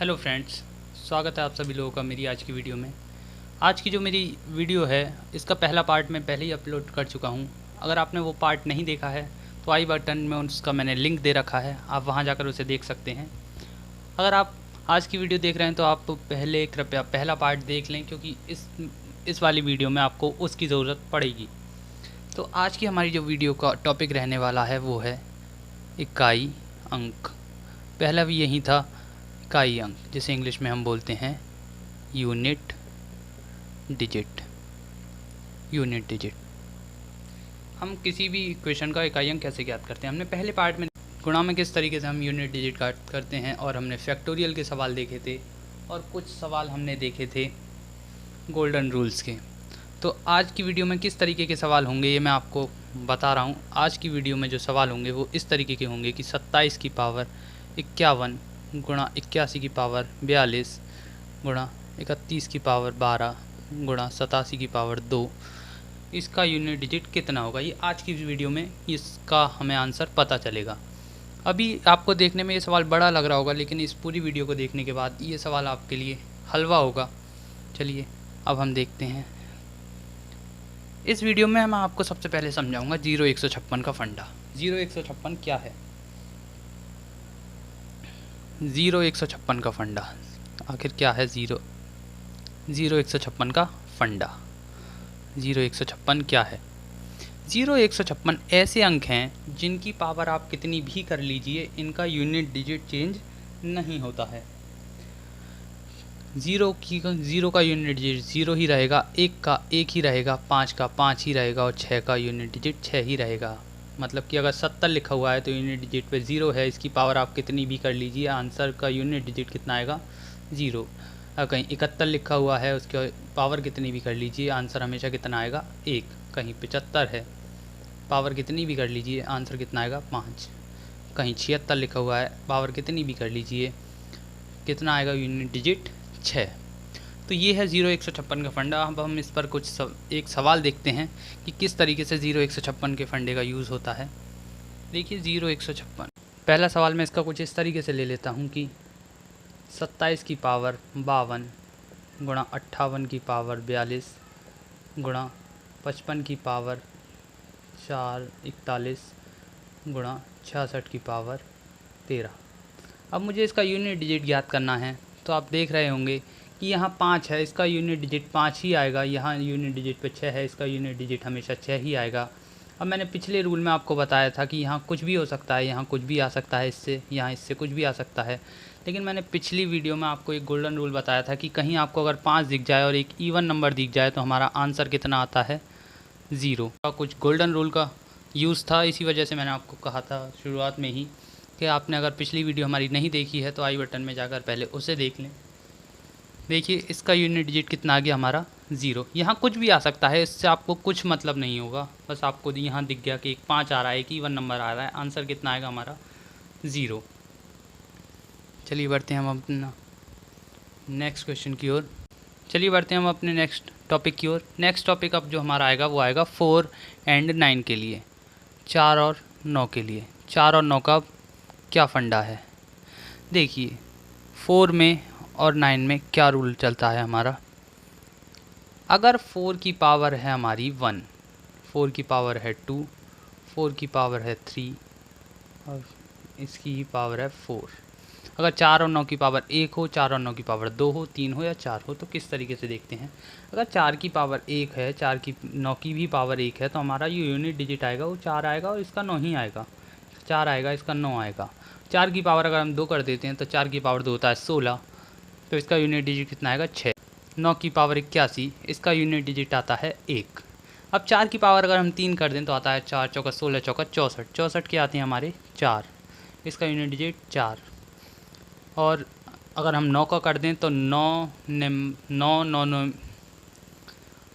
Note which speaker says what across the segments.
Speaker 1: Hello friends, स्वागत है आप सभी लोगों का मेरी आज की वीडियो में। आज की जो मेरी वीडियो है इसका पहला पार्ट मैं पहले ही अपलोड कर चुका हूं। अगर आपने वो पार्ट नहीं देखा है तो आई बटन में उसका मैंने लिंक दे रखा है, आप वहां जाकर उसे देख सकते हैं। अगर आप आज की वीडियो देख रहे हैं तो आप पहले कृपया पहला पार्ट देख लें, क्योंकि इस वाली वीडियो में आपको उसकी ज़रूरत पड़ेगी। तो आज की हमारी जो वीडियो का टॉपिक रहने वाला है वो है इकाई अंक। पहला भी यही था, इकाई अंक, जिसे इंग्लिश में हम बोलते हैं यूनिट डिजिट। Unit digit. हम किसी भी इक्वेशन का इकाई अंक कैसे ज्ञात करते हैं? हमने पहले पार्ट में गुणा में किस तरीके से हम यूनिट डिजिट ज्ञात करते हैं, और हमने फैक्टोरियल के सवाल देखे थे और कुछ सवाल हमने देखे थे गोल्डन रूल्स के। तो आज की वीडियो में किस तरीके के सवाल होंगे ये मैं आपको बता रहा हूँ। आज की वीडियो में जो सवाल होंगे वो इस तरीके के होंगे कि 27 की पावर 51 गुणा 81 की पावर 42 गुणा 31 की पावर 12 गुणा 87 की पावर 2, इसका यूनिट डिजिट कितना होगा। ये आज की वीडियो में इसका हमें आंसर पता चलेगा। अभी आपको देखने में ये सवाल बड़ा लग रहा होगा, लेकिन इस पूरी वीडियो को देखने के बाद ये सवाल आपके लिए हलवा होगा। चलिए अब हम देखते हैं। इस वीडियो में मैं आपको सबसे पहले समझाऊंगा 0156 का फंडा। 0156 क्या है? 0156 का फंडा आखिर क्या है? 0156 का फंडा। 0156 क्या है? 0156 ऐसे अंक हैं जिनकी पावर आप कितनी भी कर लीजिए, इनका यूनिट डिजिट चेंज नहीं होता है। ज़ीरो का यूनिट डिजिट 0 ही रहेगा, 1 का 1 ही रहेगा, 5 का 5 ही रहेगा और 6 का यूनिट डिजिट 6 ही रहेगा। मतलब कि अगर 70 लिखा हुआ है तो यूनिट डिजिट पे 0 है, इसकी पावर आप कितनी भी कर लीजिए, आंसर का यूनिट डिजिट कितना आएगा? 0। अगर कहीं 71 लिखा हुआ है, उसकी पावर कितनी भी कर लीजिए, आंसर हमेशा कितना आएगा? 1। कहीं 75 है, पावर कितनी भी कर लीजिए, आंसर कितना आएगा? 5। कहीं 76 लिखा हुआ है, पावर कितनी भी कर लीजिए, कितना आएगा यूनिट डिजिट? 6। तो ये है 0156 का फंडा। अब हम इस पर कुछ एक सवाल देखते हैं कि किस तरीके से 0156 के फंडे का यूज़ होता है। देखिए 0156, पहला सवाल मैं इसका कुछ इस तरीके से ले लेता हूँ कि 27 की पावर 52 गुणा 58 की पावर 42 गुणा 55 की पावर 41 गुणा 66 की पावर 13। अब मुझे इसका यूनिट डिजिट ज्ञात करना है। तो आप देख रहे होंगे कि यहाँ 5 है, इसका यूनिट डिजिट 5 ही आएगा। यहाँ यूनिट डिजिट पे 6 है, इसका यूनिट डिजिट हमेशा 6 ही आएगा। अब मैंने पिछले रूल में आपको बताया था कि यहाँ कुछ भी हो सकता है, यहाँ कुछ भी आ सकता है, इससे यहाँ इससे कुछ भी आ सकता है। लेकिन मैंने पिछली वीडियो में आपको एक गोल्डन रूल बताया था कि कहीं आपको अगर 5 दिख जाए और एक इवन नंबर दिख जाए तो हमारा आंसर कितना आता है? 0। कुछ गोल्डन रूल का यूज़ था, इसी वजह से मैंने आपको कहा था शुरुआत में ही कि आपने अगर पिछली वीडियो हमारी नहीं देखी है तो आई बटन में जाकर पहले उसे देख लें। देखिए इसका यूनिट डिजिट कितना आ गया हमारा? 0। यहाँ कुछ भी आ सकता है, इससे आपको कुछ मतलब नहीं होगा, बस आपको यहाँ दिख गया कि एक 5 आ रहा है, एक इवन नंबर आ रहा है, आंसर कितना आएगा हमारा? 0। चलिए बढ़ते हैं हम अपना नेक्स्ट क्वेश्चन की ओर। चलिए बढ़ते हैं हम अपने नेक्स्ट टॉपिक की ओर। नेक्स्ट टॉपिक अब जो हमारा आएगा वो आएगा 4 एंड 9 के लिए, 4 और 9 के लिए। 4 और 9 का क्या फंडा है? देखिए 4 में और 9 में क्या रूल चलता है हमारा। अगर 4 की पावर है हमारी 1, 4 की पावर है 2, 4 की पावर है 3 और इसकी ही पावर है 4। अगर 4 और 9 की पावर 1 हो, 4 और 9 की पावर 2 हो, 3 हो या 4 हो, तो किस तरीके से देखते हैं। अगर 4 की पावर 1 है, 9 की भी पावर 1 है, तो हमारा जो यूनिट डिजिट आएगा वो 4 आएगा और इसका 9 ही आएगा। 4 आएगा, इसका 9 आएगा। 4 की पावर अगर हम 2 कर देते हैं तो 4 की पावर 2 होता है 16, तो इसका यूनिट डिजिट कितना आएगा? 6। 9 की पावर 81, इसका यूनिट डिजिट आता है 1। अब 4 की पावर अगर हम 3 कर दें तो आता है 4 चौका 16 चौका 64। 64 के आते हैं हमारे 4, इसका यूनिट डिजिट 4। और अगर हम 9 का कर दें तो 9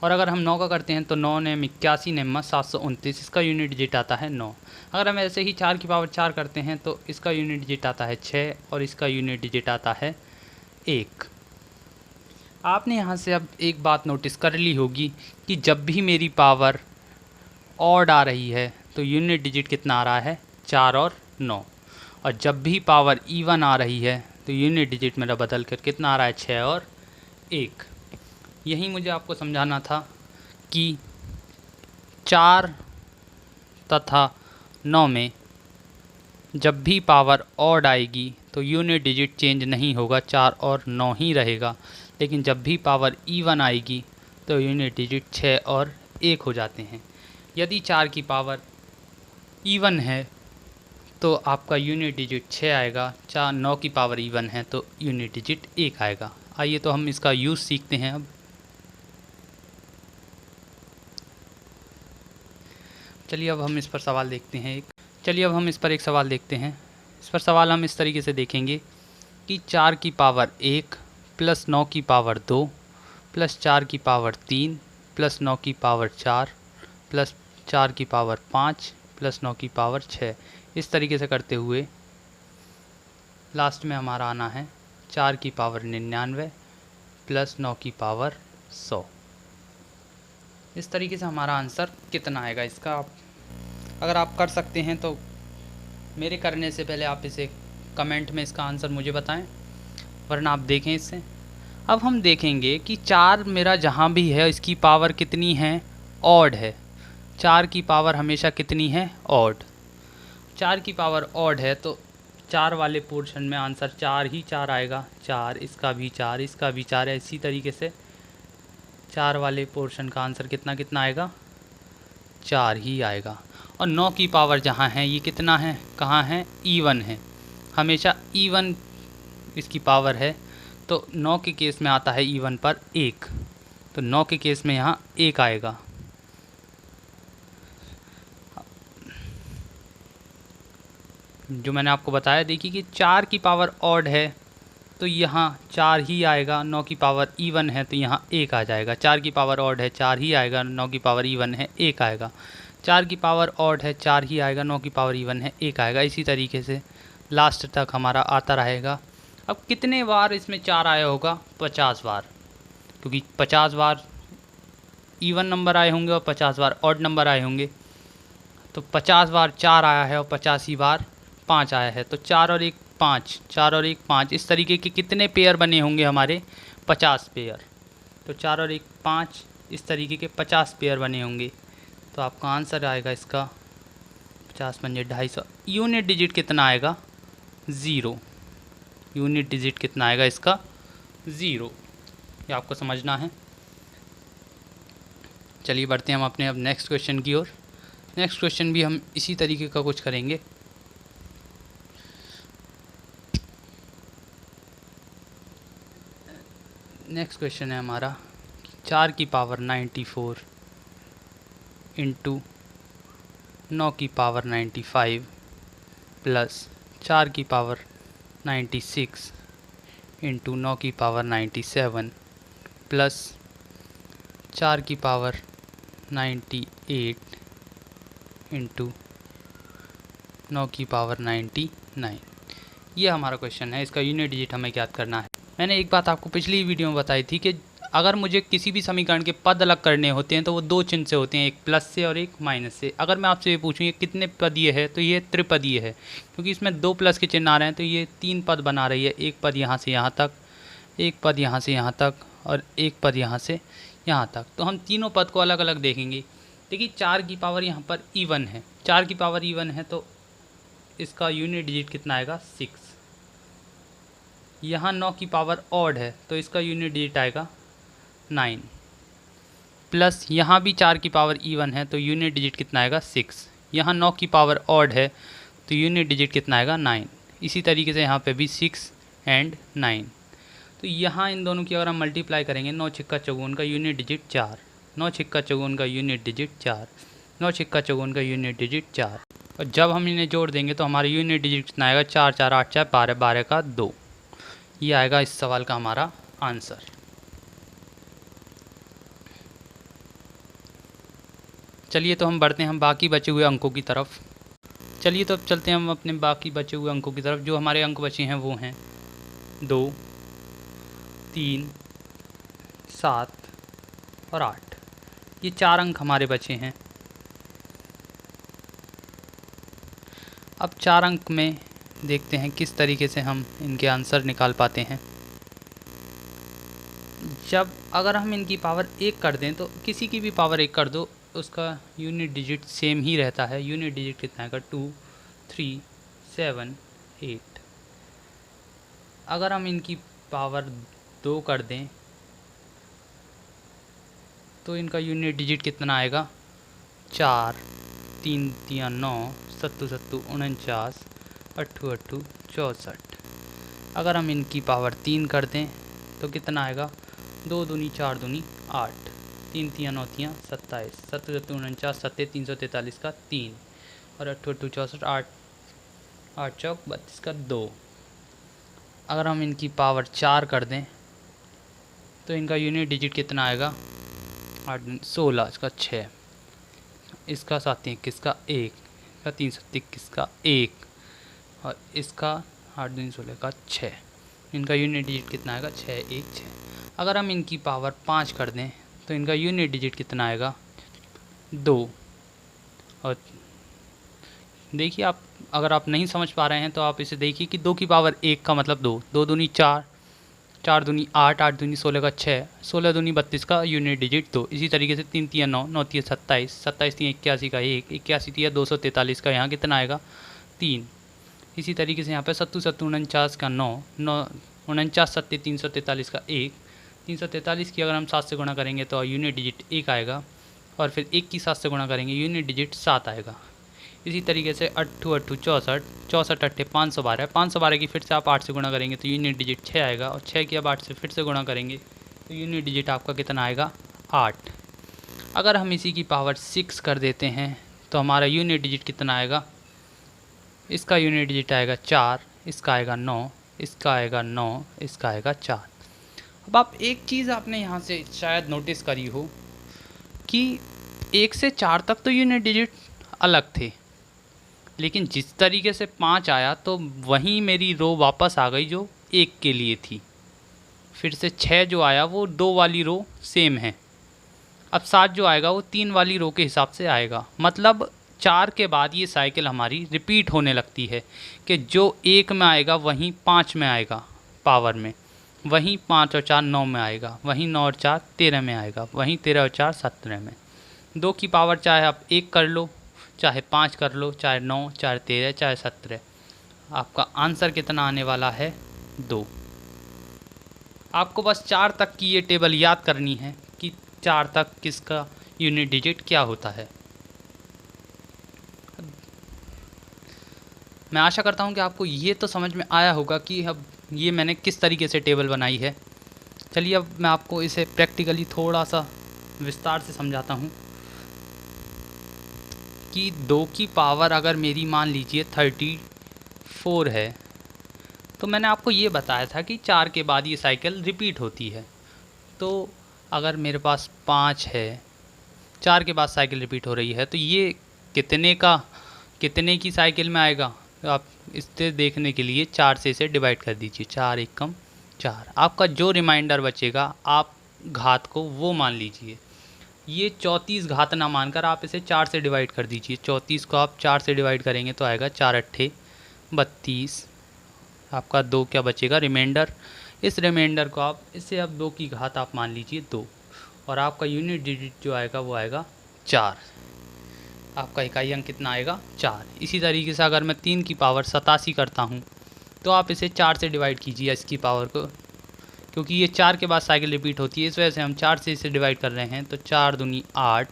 Speaker 1: और अगर हम 9 का करते हैं तो 9 ने 81 नेम 729, इसका यूनिट डिजिट आता है 9। अगर हम ऐसे ही 4 की पावर 4 करते हैं तो इसका यूनिट डिजिट आता है 6 और इसका यूनिट डिजिट आता है 1। आपने यहाँ से अब एक बात नोटिस कर ली होगी कि जब भी मेरी पावर ऑड आ रही है तो यूनिट डिजिट कितना आ रहा है? 4 और 9। और जब भी पावर इवन आ रही है तो यूनिट डिजिट मेरा बदल कर कितना आ रहा है 6 और 1। यही मुझे आपको समझाना था कि 4 तथा 9 में जब भी पावर ऑड आएगी तो यूनिट डिजिट चेंज नहीं होगा, 4 और 9 ही रहेगा। लेकिन जब भी पावर इवन आएगी तो यूनिट डिजिट 6 और 1 हो जाते हैं। यदि 4 की पावर इवन है तो आपका यूनिट डिजिट 6 आएगा, 9 की पावर इवन है तो यूनिट डिजिट 1 आएगा। आइए तो हम इसका यूज़ सीखते हैं अब। चलिए अब हम इस पर सवाल देखते हैं एक सवाल देखते हैं। इस पर सवाल हम इस तरीके से देखेंगे कि 4 की पावर 1 प्लस 9 की पावर 2 प्लस 4 की पावर 3 प्लस 9 की पावर 4 प्लस 4 की पावर 5 प्लस 9 की पावर 6, इस तरीके से करते हुए लास्ट में हमारा आना है 4 की पावर 99 प्लस 9 की पावर 100। इस तरीके से हमारा आंसर कितना आएगा इसका अगर आप कर सकते हैं तो मेरे करने से पहले आप इसे कमेंट में इसका आंसर मुझे बताएं, वरना आप देखें इससे। अब हम देखेंगे कि 4 मेरा जहाँ भी है इसकी पावर कितनी है, ऑड है। 4 की पावर हमेशा कितनी है, ऑड। 4 की पावर ऑड है तो 4 वाले पोर्शन में आंसर 4 ही 4 आएगा। 4, इसका भी 4, इसका भी 4 है। इसी तरीके से 4 वाले पोर्शन का आंसर कितना कितना आएगा, 4 ही आएगा। और 9 की पावर जहाँ है ये कितना है, कहाँ है, इवन है। हमेशा इवन इसकी पावर है तो 9 के केस में आता है इवन पर 1, तो 9 के केस में यहाँ 1 आएगा। जो मैंने आपको बताया, देखिए कि 4 की पावर ऑड है तो यहाँ 4 ही आएगा। 9 की पावर इवन है तो यहाँ 1 आ जाएगा। 4 की पावर ऑड है 4 ही आएगा, 9 की पावर इवन है 1 आएगा। 4 की पावर ऑड है 4 ही आएगा, 9 की पावर इवन है 1 आएगा। इसी तरीके से लास्ट तक हमारा आता रहेगा। अब कितने बार इसमें 4 आया होगा, 50 बार, क्योंकि 50 बार इवन नंबर आए होंगे और 50 बार ऑड नंबर आए होंगे। तो 50 बार 4 आया है और 85 बार 5 आया है, तो 4 और 1 5, 4 और 1 5, इस तरीके के कितने पेयर बने होंगे हमारे, 50 पेयर। तो 4 और 1 5, इस तरीके के 50 पेयर बने होंगे। तो आपका आंसर आएगा इसका 50 पंजे 250। यूनिट डिजिट कितना आएगा, 0। यूनिट डिजिट कितना आएगा इसका, 0। ये आपको समझना है। चलिए बढ़ते हैं हम अपने अब नेक्स्ट क्वेश्चन की ओर। नेक्स्ट क्वेश्चन भी हम इसी तरीके का कुछ करेंगे। नेक्स्ट क्वेश्चन है हमारा 4 की पावर 94 इंटू 9 की पावर 95 प्लस 4 की पावर 96 इंटू 9 की पावर 97 प्लस 4 की पावर 98 इंटू 9 की पावर 99। ये हमारा क्वेश्चन है। इसका यूनिट डिजिट हमें ज्ञात करना है। मैंने एक बात आपको पिछली वीडियो में बताई थी कि अगर मुझे किसी भी समीकरण के पद अलग करने होते हैं तो वो 2 चिन्ह से होते हैं, एक प्लस से और एक माइनस से। अगर मैं आपसे ये पूछूं ये कितने पदीय है तो ये त्रिपदीय है, क्योंकि इसमें 2 प्लस के चिन्ह आ रहे हैं तो ये 3 पद बना रही है। एक पद यहाँ से यहाँ तक, एक पद यहाँ से यहाँ तक और एक पद यहाँ से यहाँ तक। तो हम तीनों पद को अलग अलग देखेंगे। देखिए 4 की पावर यहाँ पर इवन है, 4 की पावर इवन है तो इसका यूनिट डिजिट कितना आएगा, 6। यहाँ 9 की पावर ऑड है तो इसका यूनिट डिजिट आएगा 9, प्लस यहाँ भी 4 की पावर इवन है तो यूनिट डिजिट कितना आएगा, 6। यहाँ 9 की पावर ऑड है तो यूनिट डिजिट कितना आएगा, 9। इसी तरीके से यहाँ पे भी 6 एंड 9। तो यहाँ इन दोनों की अगर हम मल्टीप्लाई करेंगे, 9 छिक्का 54 का यूनिट डिजिट 4, 9 छिक्का 54 का यूनिट डिजिट 4, 9 छिक्का 54 का यूनिट डिजिट 4। और जब हम इन्हें जोड़ देंगे तो हमारा यूनिट डिजिट कितना आएगा, 4 4 8 4 12, 12 का 2। ये आएगा इस सवाल का हमारा आंसर। चलिए तो हम बढ़ते हैं हम बाकी बचे हुए अंकों की तरफ। चलिए तो अब चलते हैं हम अपने बाकी बचे हुए अंकों की तरफ। जो हमारे अंक बचे हैं वो हैं 2, 3, 7 और 8। ये 4 अंक हमारे बचे हैं। अब 4 अंक में देखते हैं किस तरीके से हम इनके आंसर निकाल पाते हैं। जब अगर हम इनकी पावर 1 कर दें, तो किसी की भी पावर 1 कर दो, उसका यूनिट डिजिट सेम ही रहता है। यूनिट डिजिट कितना आएगा? 2, 3, 7, 8। अगर हम इनकी पावर 2 कर दें तो इनका यूनिट डिजिट कितना आएगा? 4, 3 3 9, 7 7 49, 8 8 64। अगर हम इनकी पावर 3 कर दें तो कितना आएगा? 2 दूनी 4 दूनी 8, 3 3 9 3 27, 7 7 49, 7 343 का 3 और 8 8 64, 8 8 चौक 32 का 2। अगर हम इनकी पावर 4 कर दें तो इनका यूनिट डिजिट कितना आएगा? 8 16, इसका 6, इसका 7 21 का 1, इसका 3 7 21 का 1 और इसका 8 2 16 का 6। इनका यूनिट डिजिट कितना आएगा? 6 1 6। अगर हम इनकी पावर 5 कर दें तो इनका यूनिट डिजिट कितना आएगा? 2। और देखिए, आप अगर आप नहीं समझ पा रहे हैं तो आप इसे देखिए कि 2 की पावर 1 का मतलब 2, 2 दूनी 4, 4 दूनी 8, 8 दूनी 16 का 6, 16 दूनी 32 का यूनिट डिजिट 2। इसी तरीके से 3 3 9, 9 3 27, 27 3 81 का 1, 81 3 243 का यहाँ कितना आएगा? 3। इसी तरीके से यहाँ पे 7 7 49 का 9, 9 49 7 343 का 1, 343 की अगर हम 7 से गुणा करेंगे तो यूनिट डिजिट 1 आएगा और फिर 1 की 7 से गुणा करेंगे यूनिट डिजिट 7 आएगा। इसी तरीके से 8 8 64, 64 8 512, 512 की फिर से आप 8 से गुणा करेंगे तो यूनिट डिजिट 6 आएगा और 6 की अब 8 से फिर से गुणा करेंगे तो यूनिट डिजिट आपका कितना आएगा? 8। अगर हम इसी की पावर 6 कर देते हैं तो हमारा यूनिट डिजिट कितना आएगा? इसका यूनिट डिजिट आएगा 4, इसका आएगा 9, इसका आएगा 9, इसका आएगा 4। अब आप एक चीज़ आपने यहाँ से शायद नोटिस करी हो कि 1 से 4 तक तो यूनिट डिजिट अलग थे, लेकिन जिस तरीके से 5 आया तो वहीं मेरी रो वापस आ गई जो 1 के लिए थी। फिर से 6 जो आया वो 2 वाली रो सेम है। अब 7 जो आएगा वो 3 वाली रो के हिसाब से आएगा। मतलब 4 के बाद ये साइकिल हमारी रिपीट होने लगती है कि जो 1 में आएगा वहीं 5 में आएगा पावर में, वहीं 5 और 4 9 में आएगा, वहीं 9 और 4 13 में आएगा, वहीं 13 और 4 17 में। 2 की पावर चाहे आप 1 कर लो, चाहे 5 कर लो, चाहे 9, चाहे 13, चाहे 17, आपका आंसर कितना आने वाला है? 2। आपको बस 4 तक की ये टेबल याद करनी है कि 4 तक किसका यूनिट डिजिट क्या होता है। मैं आशा करता हूँ कि आपको ये तो समझ में आया होगा कि अब ये मैंने किस तरीके से टेबल बनाई है। चलिए अब मैं आपको इसे प्रैक्टिकली थोड़ा सा विस्तार से समझाता हूँ कि 2 की पावर अगर मेरी मान लीजिए 34 है तो मैंने आपको ये बताया था कि 4 के बाद ये साइकिल रिपीट होती है। तो अगर मेरे पास 5 है, 4 के बाद साइकिल रिपीट हो रही है, तो ये कितने की साइकिल में आएगा? तो आप इससे देखने के लिए 4 से इसे डिवाइड कर दीजिए। 4 एकम 4। आपका जो रिमाइंडर बचेगा आप घात को वो मान लीजिए। ये 34 घात ना मानकर आप इसे 4 से डिवाइड कर दीजिए। 34 को आप 4 से डिवाइड करेंगे तो आएगा 4 अट्ठे 32। आपका 2 क्या बचेगा? रिमाइंडर। इस रिमाइंडर को आप इससे अब 2 की घात आप मान लीजिए 2 और आपका यूनिट डिजिट जो आएगा वो आएगा 4। आपका इकाई अंक कितना आएगा? 4। इसी तरीके से अगर मैं 3 की पावर 87 करता हूँ तो आप इसे 4 से डिवाइड कीजिए इसकी पावर को, क्योंकि ये 4 के बाद साइकिल रिपीट होती है, इस वजह से हम 4 से इसे डिवाइड कर रहे हैं। तो 4 दूनी 8,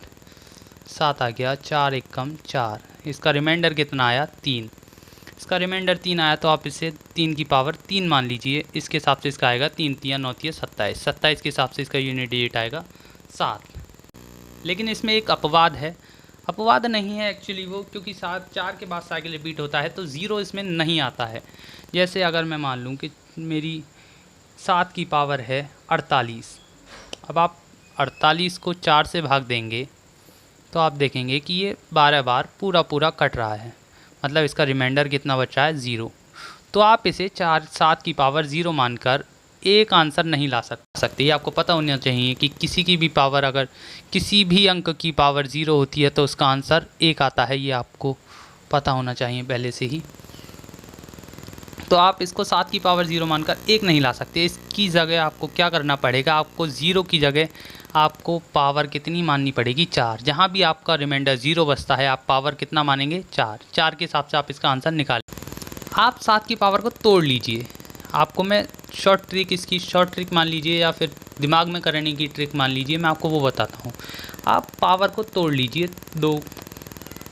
Speaker 1: 7 आ गया, 4 एकम 4। इसका रिमाइंडर कितना आया? 3। इसका रिमाइंडर 3 आया तो आप इसे 3 की पावर 3 मान लीजिए। इसके हिसाब से इसका आएगा 3 3 9 3 27। 27 के हिसाब से इसका यूनिट डिजिट आएगा 7। लेकिन इसमें एक अपवाद है। अपवाद नहीं है एक्चुअली वो, क्योंकि 4 के बाद साइकिल रिपीट होता है तो 0 इसमें नहीं आता है। जैसे अगर मैं मान लूँ कि मेरी 7 की पावर है 48। अब आप 48 को 4 से भाग देंगे तो आप देखेंगे कि ये 12 बार पूरा कट रहा है। मतलब इसका रिमाइंडर कितना बच रहा है? 0। तो आप इसे 7 की पावर 0 मानकर एक आंसर नहीं ला सकते। ये आपको पता होना चाहिए कि किसी की भी पावर, अगर किसी भी अंक की पावर 0 होती है तो उसका आंसर 1 आता है। ये आपको पता होना चाहिए पहले से ही। तो आप इसको 7 की पावर 0 मानकर 1 नहीं ला सकते। इसकी जगह आपको क्या करना पड़ेगा, आपको 0 की जगह आपको पावर कितनी माननी पड़ेगी, 4। जहाँ भी आपका रिमाइंडर 0 बचता है आप पावर कितना मानेंगे, 4 के हिसाब से आप इसका आंसर निकालें। आप 7 की पावर को तोड़ लीजिए। आपको मैं इसकी शॉर्ट ट्रिक मान लीजिए या फिर दिमाग में करने की ट्रिक मान लीजिए, मैं आपको वो बताता हूँ। आप पावर को तोड़ लीजिए, 2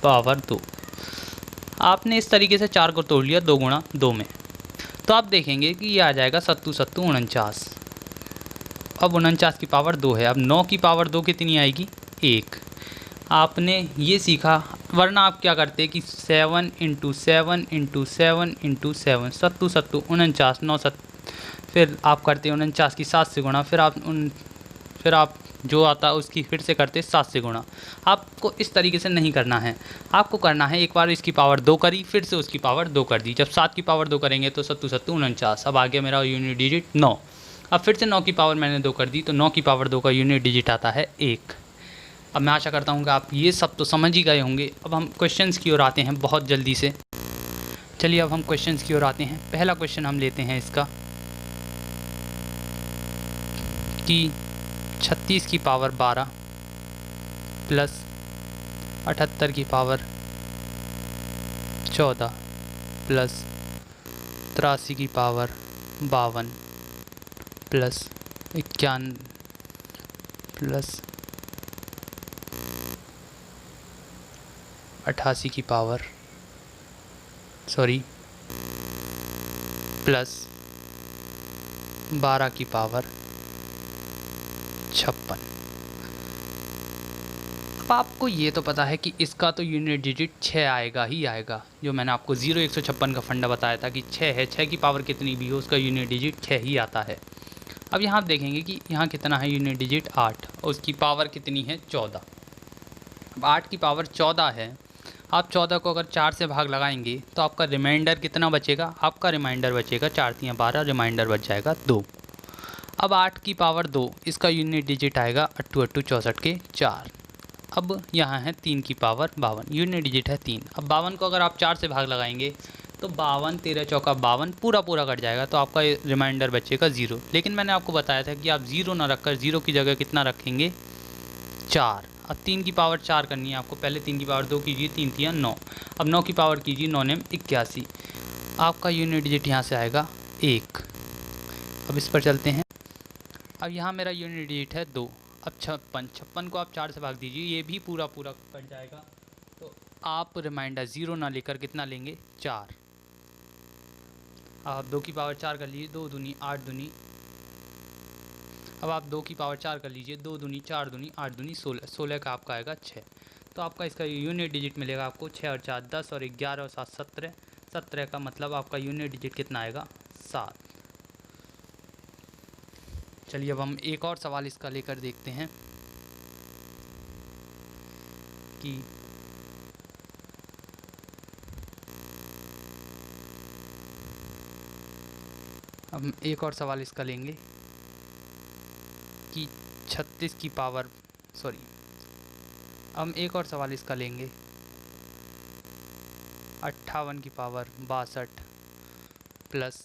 Speaker 1: पावर 2। आपने इस तरीके से 4 को तोड़ लिया 2 गुणा 2 में, तो आप देखेंगे कि ये आ जाएगा 7 7 49। अब 49 की पावर 2 है। अब 9 की पावर 2 कितनी आएगी, 1। आपने ये सीखा, वरना आप क्या करते कि 7 × 7 × 7 × 7 7 7 49 9 7, फिर आप करते 49 की 7 से गुणा, फिर आप जो आता है उसकी फिर से करते 7 से गुणा। आपको इस तरीके से नहीं करना है। आपको करना है, एक बार इसकी पावर 2 करी, फिर से उसकी पावर 2 कर दी। जब 7 की पावर 2 करेंगे तो 7 7 49। अब आ गया मेरा यूनिट डिजिट 9। अब फिर से 9 की पावर मैंने 2 कर दी, तो 9 की पावर 2 का यूनिट डिजिट आता है 1। अब मैं आशा करता हूँ कि आप ये सब तो समझ ही गए होंगे। अब हम क्वेश्चंस की ओर आते हैं बहुत जल्दी से। चलिए अब हम क्वेश्चंस की ओर आते हैं। पहला क्वेश्चन हम लेते हैं इसका कि 36 की पावर 12 प्लस 78 की पावर 14 प्लस 83 की पावर 52 प्लस 51 प्लस 88 की पावर प्लस 12 की पावर 56। अब आपको ये तो पता है कि इसका तो यूनिट डिजिट 6 आएगा ही आएगा। जो मैंने आपको 0 156 का फंडा बताया था कि 6 है, 6 की पावर कितनी भी हो उसका यूनिट डिजिट 6 ही आता है। अब यहाँ आप देखेंगे कि यहाँ कितना है यूनिट डिजिट 8 और उसकी पावर कितनी है 14। अब 8 की पावर 14 है। आप 14 को अगर 4 से भाग लगाएंगे तो आपका रिमाइंडर कितना बचेगा, आपका रिमाइंडर बचेगा 4 3 12, रिमाइंडर बच जाएगा 2। अब 8 की पावर 2, इसका यूनिट डिजिट आएगा 8 8 64 के 4। अब यहाँ है 3 की पावर 52, यूनिट डिजिट है 3। अब 52 को अगर आप 4 से भाग लगाएंगे तो 52 13 चौका 52 पूरा कट जाएगा, तो आपका रिमाइंडर बचेगा 0। लेकिन मैंने आपको बताया था कि आप 0 ना रखकर 0 की जगह कितना रखेंगे, 4। अब 3 की पावर 4 करनी है आपको। पहले 3 की पावर 2 कीजिए, 3 3 9। अब 9 की पावर कीजिए, 9 9 81। आपका यूनिट डिजिट यहाँ से आएगा 1। अब इस पर चलते हैं। अब यहाँ मेरा यूनिट डिजिट है 2। अब 56 को आप 4 से भाग दीजिए, ये भी पूरा कट जाएगा। तो आप रिमाइंडर 0 ना लेकर कितना लेंगे, 4। अब आप 2 की पावर 4 कर लीजिए, 2 दूनी 8 दूनी। अब आप 2 की पावर 4 कर लीजिए, 2 दूनी 4 दूनी 8 दूनी 16, 16 का आपका आएगा 6। तो आपका इसका यूनिट डिजिट मिलेगा आपको 6 और 4 10 और 11 और 7 17। 17 का मतलब आपका यूनिट डिजिट कितना आएगा, 7। चलिए अब हम एक और सवाल इसका लेकर देखते हैं कि हम एक और सवाल इसका लेंगे कि 36 की पावर हम एक और सवाल इसका लेंगे 58 की पावर 62 प्लस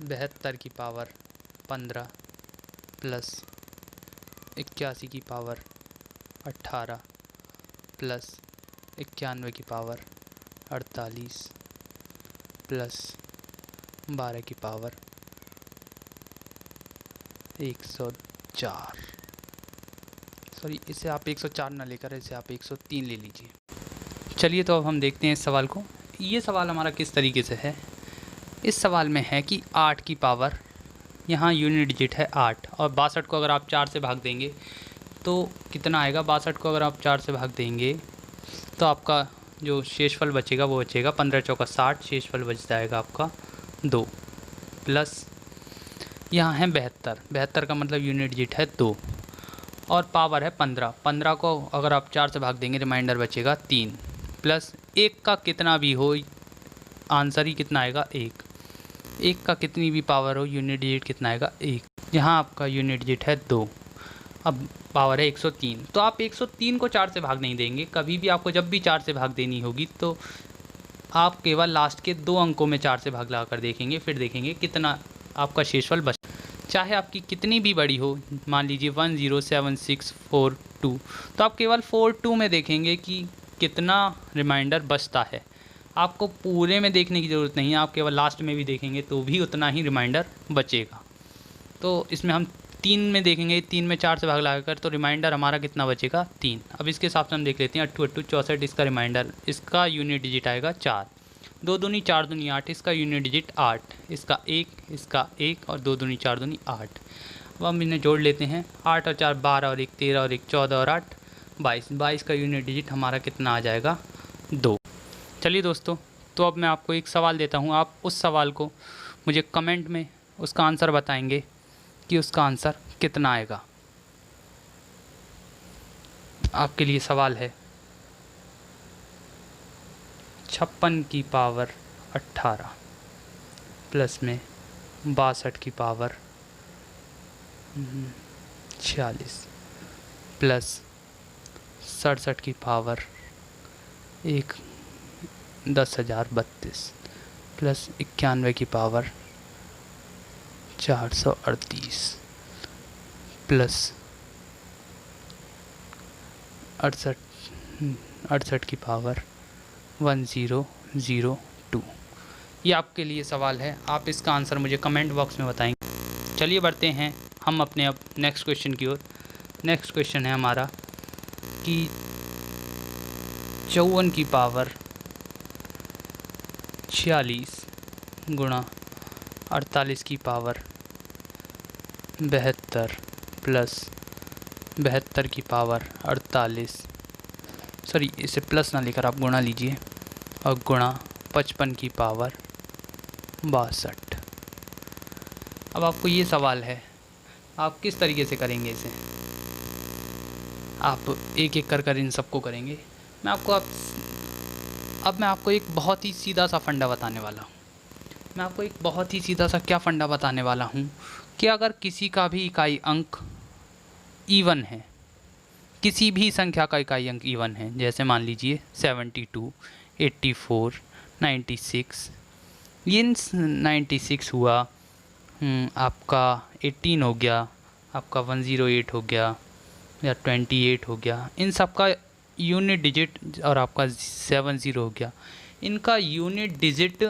Speaker 1: 72 की पावर 15 प्लस 81 की पावर 18 प्लस 91 की पावर 48 प्लस 12 की पावर 104। इसे आप 104 ना लेकर इसे आप 103 ले लीजिए। चलिए तो अब हम देखते हैं इस सवाल को। ये सवाल हमारा किस तरीके से है। इस सवाल में है कि 8 की पावर, यहाँ यूनिट डिजिट है 8 और 62 को अगर आप 4 से भाग देंगे तो कितना आएगा। 62 को अगर आप 4 से भाग देंगे तो आपका जो शेषफल बचेगा वो बचेगा 15 चौका 60, शेषफल बच जाएगा आपका 2 प्लस यहाँ है 72 का मतलब यूनिट डिजिट है 2 और पावर है 15 को अगर आप 4 से भाग देंगे रिमाइंडर बचेगा 3 प्लस 1 का कितना भी हो आंसर ही कितना आएगा 1 का कितनी भी पावर हो यूनिट डिजिट कितना आएगा 1। यहाँ आपका यूनिट डिजिट है 2। अब पावर है 103, तो आप 103 को 4 से भाग नहीं देंगे। कभी भी आपको जब भी 4 से भाग देनी होगी तो आप केवल लास्ट के 2 अंकों में 4 से भाग लगाकर देखेंगे, फिर देखेंगे कितना आपका शेषफल बच, चाहे आपकी कितनी भी बड़ी हो, मान लीजिए 107642, तो आप केवल 42 में देखेंगे कि कितना रिमाइंडर बचता है। आपको पूरे में देखने की ज़रूरत नहीं है, आप केवल लास्ट में भी देखेंगे तो भी उतना ही रिमाइंडर बचेगा। तो इसमें हम 3 में देखेंगे, 3 में 4 से भाग लगाकर, तो रिमाइंडर हमारा कितना बचेगा 3। अब इसके हिसाब से हम देख लेते हैं, 8 8 64, इसका रिमाइंडर, इसका यूनिट डिजिट आएगा 4, 2 दूनी 4 दूनी 8, इसका यूनिट डिजिट 8, इसका 1, इसका 1 और 2 दूनी 4 दूनी 8। अब हम इन्हें जोड़ लेते हैं, 8 और 4 12 और 1 13 और 1 14 और 8 22, 22 का यूनिट डिजिट हमारा कितना आ जाएगा 2। चलिए दोस्तों, तो अब मैं आपको एक सवाल देता हूँ, आप उस सवाल को मुझे कमेंट में उसका आंसर बताएंगे कि उसका आंसर कितना आएगा। आपके लिए सवाल है, 56 की पावर 18 प्लस में 62 की पावर 46 प्लस 67 की पावर 10,032 प्लस 91 की पावर 438 प्लस 68 की पावर 1002। ये आपके लिए सवाल है, आप इसका आंसर मुझे कमेंट बॉक्स में बताएंगे। चलिए बढ़ते हैं हम अपने अब नेक्स्ट क्वेश्चन की ओर। नेक्स्ट क्वेश्चन है हमारा कि 54 की पावर 46 गुणा 48 की पावर 72 प्लस 72 की पावर 48, सॉरी इसे प्लस ना लेकर आप गुणा लीजिए, और गुणा 55 की पावर 62। अब आपको ये सवाल है, आप किस तरीके से करेंगे इसे, आप एक एक कर इन सबको करेंगे। अब मैं आपको एक बहुत ही सीधा सा फंडा बताने वाला हूँ। मैं आपको एक बहुत ही सीधा सा क्या फंडा बताने वाला हूँ कि अगर किसी का भी इकाई अंक इवन है, किसी भी संख्या का इकाई अंक इवन है, जैसे मान लीजिए 72, 84, 96, ये 96 हुआ, आपका 18 हो गया, आपका 108 हो गया या 28 हो गया, इन सब का यूनिट डिजिट, और आपका 70 हो गया, इनका यूनिट डिजिट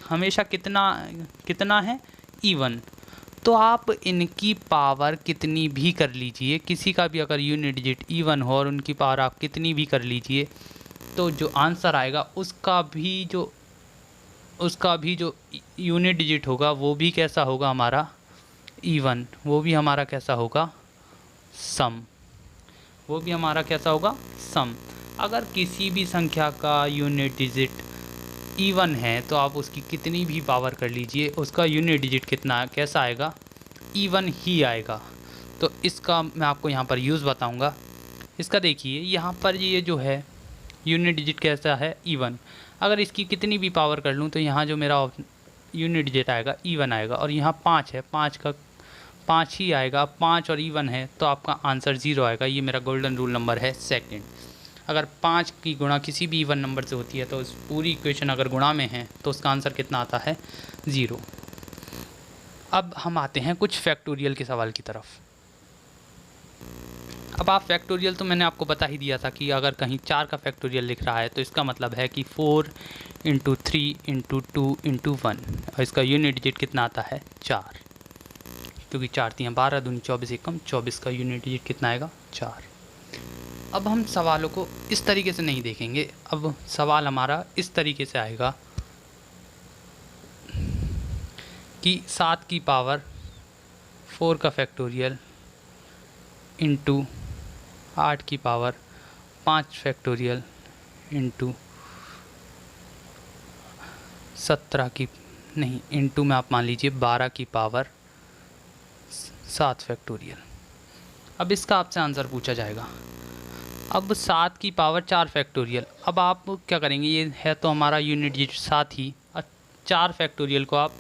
Speaker 1: हमेशा कितना है इवन। तो आप इनकी पावर कितनी भी कर लीजिए, किसी का भी अगर यूनिट डिजिट इवन हो और उनकी पावर आप कितनी भी कर लीजिए, तो जो आंसर आएगा उसका भी जो यूनिट डिजिट होगा वो भी कैसा होगा हमारा इवन, वो भी हमारा कैसा होगा सम, वो भी हमारा कैसा होगा सम। अगर किसी भी संख्या का यूनिट डिजिट इवन है तो आप उसकी कितनी भी पावर कर लीजिए, उसका यूनिट डिजिट कितना कैसा आएगा इवन ही आएगा। तो इसका मैं आपको यहाँ पर यूज़ बताऊँगा। इसका देखिए यहाँ पर ये जो है यूनिट डिजिट कैसा है इवन, अगर इसकी कितनी भी पावर कर लूँ तो यहाँ जो मेरा यूनिट डिजिट आएगा इवन आएगा, और यहाँ 5 है, 5 ही आएगा, 5 और इवन है तो आपका आंसर 0 आएगा। ये मेरा गोल्डन रूल नंबर है सेकंड। अगर 5 की गुणा किसी भी इवन नंबर से होती है तो उस पूरी इक्वेशन अगर गुणा में है तो उसका आंसर कितना आता है 0। अब हम आते हैं कुछ फैक्टोरियल के सवाल की तरफ। अब आप फैक्टोरियल तो मैंने आपको बता ही दिया था कि अगर कहीं 4 का फैक्टोरियल लिख रहा है तो इसका मतलब है कि 4 × 3 × 2 × 1, और इसका यूनिट डिजिट कितना आता है 4, क्योंकि 4 3 12 दूनी 24 एकम 24 का यूनिट डिजिट कितना आएगा 4। अब हम सवालों को इस तरीके से नहीं देखेंगे, अब सवाल हमारा इस तरीके से आएगा कि 7 की पावर 4 का फैक्टोरियल इंटू 8 की पावर 5 फैक्टोरियल इंटू 17 की नहीं इंटू में आप मान लीजिए 12 की पावर 7 फैक्टोरियल। अब इसका आपसे आंसर पूछा जाएगा। अब 7 की पावर 4 फैक्टोरियल, अब आप क्या करेंगे, ये है तो हमारा यूनिट डिजिट 7 ही, और 4 फैक्टोरियल को आप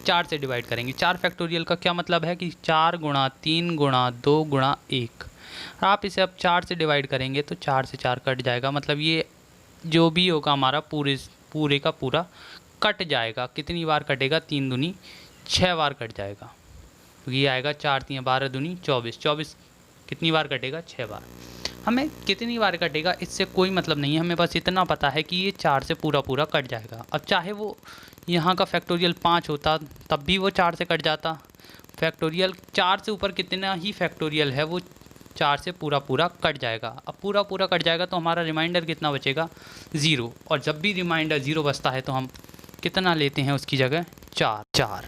Speaker 1: 4 से डिवाइड करेंगे। 4 फैक्टोरियल का क्या मतलब है कि 4 × 3 × 2 × 1। आप इसे अब 4 से डिवाइड करेंगे तो 4 से 4 कट जाएगा, मतलब ये जो भी होगा हमारा पूरे का पूरा कट जाएगा। कितनी बार कटेगा? 3 दूनी 6 बार कट जाएगा। तो ये आएगा 4 3 12 दूनी 24, 24 कितनी बार कटेगा? 6 बार। हमें कितनी बार कटेगा इससे कोई मतलब नहीं है, हमें बस इतना पता है कि ये 4 से पूरा पूरा कट जाएगा। अब चाहे वो यहाँ का फैक्टोरियल 5 होता तब भी वो 4 से कट जाता। फैक्टोरियल 4 से ऊपर कितना ही फैक्टोरियल है वो 4 से पूरा पूरा कट जाएगा। अब पूरा पूरा कट जाएगा तो हमारा रिमाइंडर कितना बचेगा? 0। और जब भी रिमाइंडर 0 बचता है तो हम कितना लेते हैं उसकी जगह? 4।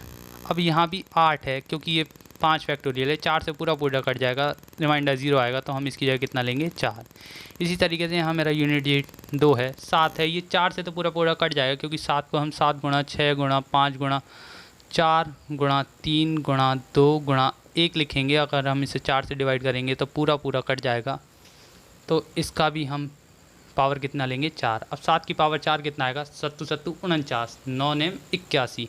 Speaker 1: अब यहाँ भी 8 है क्योंकि ये 5 फैक्टोरियल है, 4 से पूरा पूरा कट जाएगा, रिमाइंडर 0 आएगा तो हम इसकी जगह कितना लेंगे? 4। इसी तरीके से यहाँ मेरा यूनिट डिजिट 2 है, 7 है, ये 4 से तो पूरा पूरा कट जाएगा क्योंकि 7 को हम 7 गुणा 6 गुणा 5 गुणा 4 गुणा 3 गुणा 2 गुणा 1 लिखेंगे। अगर हम इसे 4 से डिवाइड करेंगे तो पूरा पूरा कट जाएगा, तो इसका भी हम पावर कितना लेंगे? 4। अब 7 की पावर 4 कितना आएगा? 7 7 49, 9 नेम 81,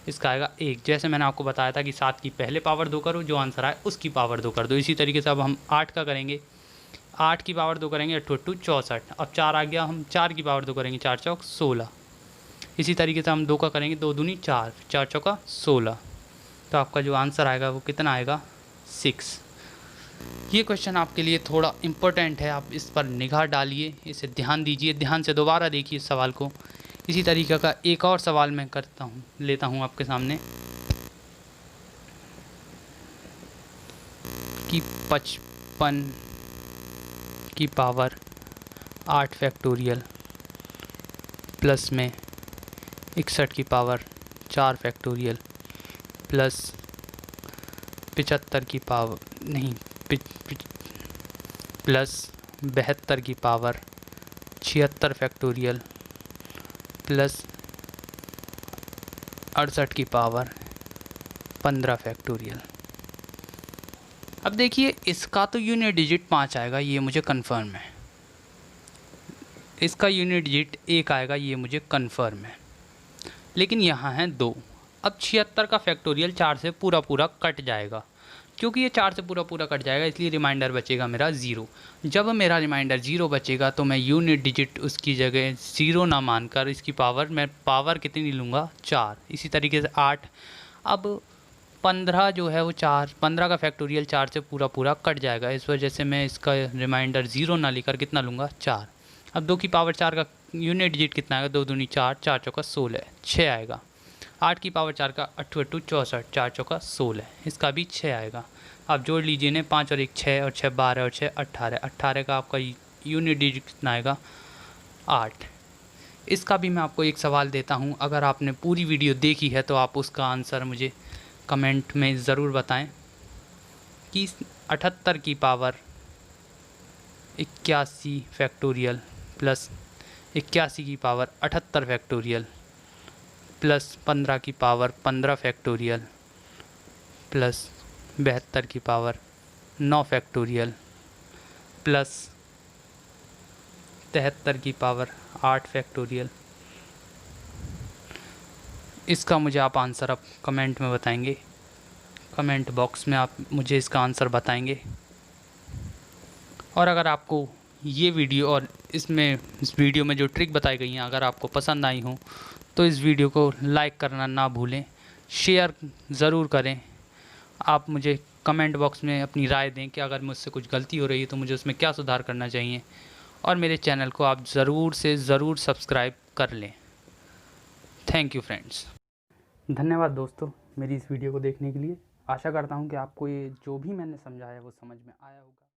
Speaker 1: इसका आएगा 1। जैसे मैंने आपको बताया था कि 7 की पहले पावर 2 करो, जो आंसर आए उसकी पावर 2 कर दो। इसी तरीके से अब हम 8 का करेंगे, 8 की पावर 2 करेंगे 8 8 64। अब 4 आ गया, हम 4 की पावर 2 करेंगे, 4 चौक 16। इसी तरीके से हम 2 का करेंगे, 2 दूनी 4, 4 चौका 16। तो आपका जो आंसर आएगा वो कितना आएगा? 6। ये क्वेश्चन आपके लिए थोड़ा इम्पोर्टेंट है, आप इस पर निगाह डालिए, इसे ध्यान दीजिए, ध्यान से दोबारा देखिए इस सवाल को। इसी तरीके का एक और सवाल मैं लेता हूँ आपके सामने कि 55 की पावर 8 फैक्टोरियल प्लस में 61 की पावर 4 फैक्टोरियल प्लस 75 की पावर नहीं प्लस 72 की पावर 76 फैक्टोरियल प्लस 68 की पावर 15 फैक्टोरियल। अब देखिए इसका तो यूनिट डिजिट 5 आएगा, ये मुझे कंफर्म है। इसका यूनिट डिजिट 1 आएगा, ये मुझे कंफर्म है। लेकिन यहाँ है 2। अब 76 का फैक्टोरियल 4 से पूरा पूरा कट जाएगा, क्योंकि ये 4 से पूरा पूरा कट जाएगा इसलिए रिमाइंडर बचेगा मेरा 0। जब मेरा रिमाइंडर 0 बचेगा तो मैं यूनिट डिजिट उसकी जगह 0 ना मानकर इसकी मैं पावर कितनी लूँगा? 4। इसी तरीके से 8। अब 15 जो है वो 15 का फैक्टोरियल 4 से पूरा पूरा कट जाएगा, इस वजह से मैं इसका रिमाइंडर 0 ना लेकर कितना लूँगा? 4। अब 2 की पावर 4 का यूनिट डिजिट कितना आएगा? 2 दूनी 4, 4 चौका 16, 6 आएगा। 8 की पावर 4 का 8 8 64, 4 चौका 16, इसका भी 6 आएगा। आप जोड़ लीजिए ने, 5 और 1 6 और 6 12 और 6 18, 18 का आपका यूनिट डिजिट कितना आएगा? 8। इसका भी मैं आपको एक सवाल देता हूँ, अगर आपने पूरी वीडियो देखी है तो आप उसका आंसर मुझे कमेंट में ज़रूर बताएं कि 78 की पावर 81 फैक्टोरियल प्लस 81 की पावर 78 फैक्टोरियल प्लस 15 की पावर 15 फैक्टोरियल प्लस 72 की पावर 9 फैक्टोरियल प्लस 73 की पावर 8 फैक्टोरियल, इसका मुझे आप आंसर अब कमेंट में बताएंगे। कमेंट बॉक्स में आप मुझे इसका आंसर बताएंगे। और अगर आपको ये वीडियो और इस वीडियो में जो ट्रिक बताई गई हैं अगर आपको पसंद आई हो तो इस वीडियो को लाइक करना ना भूलें, शेयर ज़रूर करें। आप मुझे कमेंट बॉक्स में अपनी राय दें कि अगर मुझसे कुछ गलती हो रही है तो मुझे उसमें क्या सुधार करना चाहिए, और मेरे चैनल को आप ज़रूर से ज़रूर सब्सक्राइब कर लें। Thank you friends. धन्यवाद दोस्तों मेरी इस वीडियो को देखने के लिए। आशा करता हूँ कि आपको ये जो भी मैंने समझाया वो समझ में आया होगा।